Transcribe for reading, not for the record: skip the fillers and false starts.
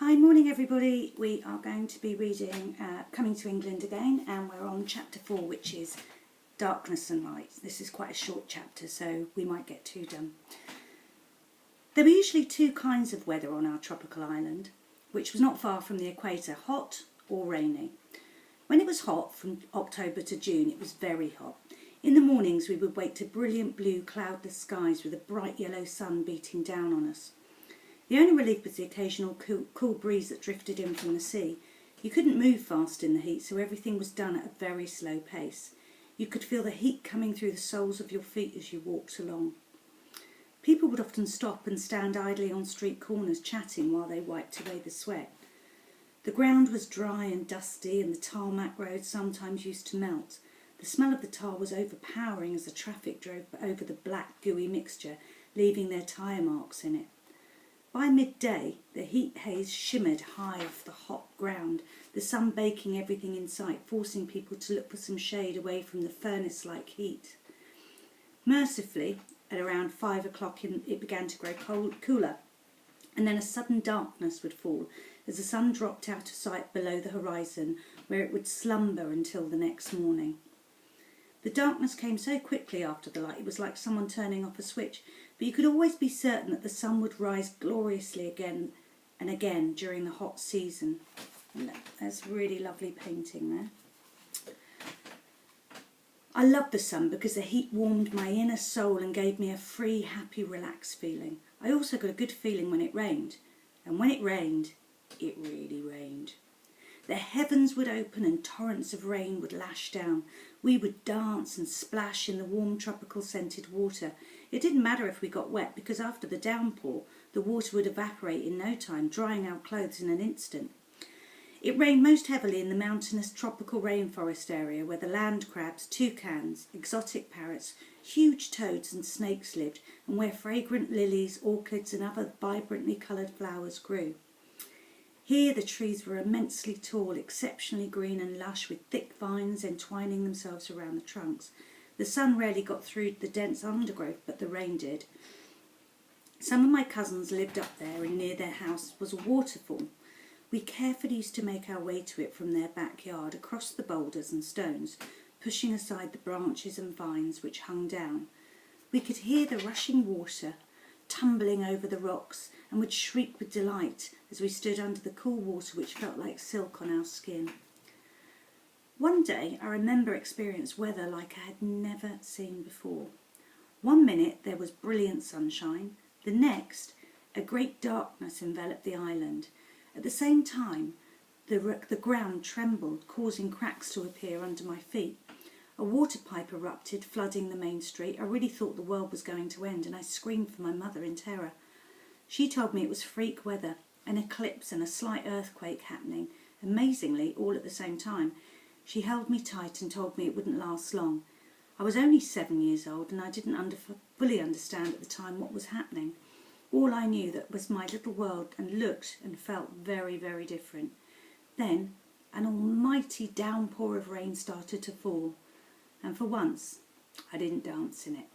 Hi, morning everybody. We are going to be reading Coming to England again, and we're on chapter 4, which is Darkness and Light. This is quite a short chapter, so we might get 2 done. There were usually 2 kinds of weather on our tropical island, which was not far from the equator, hot or rainy. When it was hot, from October to June, it was very hot. In the mornings we would wake to brilliant blue cloudless skies with a bright yellow sun beating down on us. The only relief was the occasional cool breeze that drifted in from the sea. You couldn't move fast in the heat, so everything was done at a very slow pace. You could feel the heat coming through the soles of your feet as you walked along. People would often stop and stand idly on street corners chatting while they wiped away the sweat. The ground was dry and dusty, and the tarmac roads sometimes used to melt. The smell of the tar was overpowering as the traffic drove over the black, gooey mixture, leaving their tyre marks in it. By midday, the heat haze shimmered high off the hot ground, the sun baking everything in sight, forcing people to look for some shade away from the furnace-like heat. Mercifully, at around 5 o'clock it began to grow cooler, and then a sudden darkness would fall as the sun dropped out of sight below the horizon, where it would slumber until the next morning. The darkness came so quickly after the light, it was like someone turning off a switch, but you could always be certain that the sun would rise gloriously again and again during the hot season. And there's really lovely painting there. I loved the sun because the heat warmed my inner soul and gave me a free, happy, relaxed feeling. I also got a good feeling when it rained. And when it rained, it really rained. The heavens would open and torrents of rain would lash down. We would dance and splash in the warm tropical scented water. It didn't matter if we got wet, because after the downpour the water would evaporate in no time, drying our clothes in an instant. It rained most heavily in the mountainous tropical rainforest area where the land crabs, toucans, exotic parrots, huge toads and snakes lived, and where fragrant lilies, orchids and other vibrantly coloured flowers grew. Here the trees were immensely tall, exceptionally green and lush, with thick vines entwining themselves around the trunks. The sun rarely got through the dense undergrowth, but the rain did. Some of my cousins lived up there, and near their house was a waterfall. We carefully used to make our way to it from their backyard, across the boulders and stones, pushing aside the branches and vines which hung down. We could hear the rushing water tumbling over the rocks, and would shriek with delight as we stood under the cool water which felt like silk on our skin. One day I remember experienced weather like I had never seen before. One minute there was brilliant sunshine, the next a great darkness enveloped the island. At the same time the ground trembled, causing cracks to appear under my feet. A water pipe erupted, flooding the main street. I really thought the world was going to end, and I screamed for my mother in terror. She told me it was freak weather, an eclipse and a slight earthquake happening, amazingly, all at the same time. She held me tight and told me it wouldn't last long. I was only 7 years old, and I didn't fully understand at the time what was happening. All I knew that was my little world, and looked and felt very, very different. Then an almighty downpour of rain started to fall, and for once I didn't dance in it.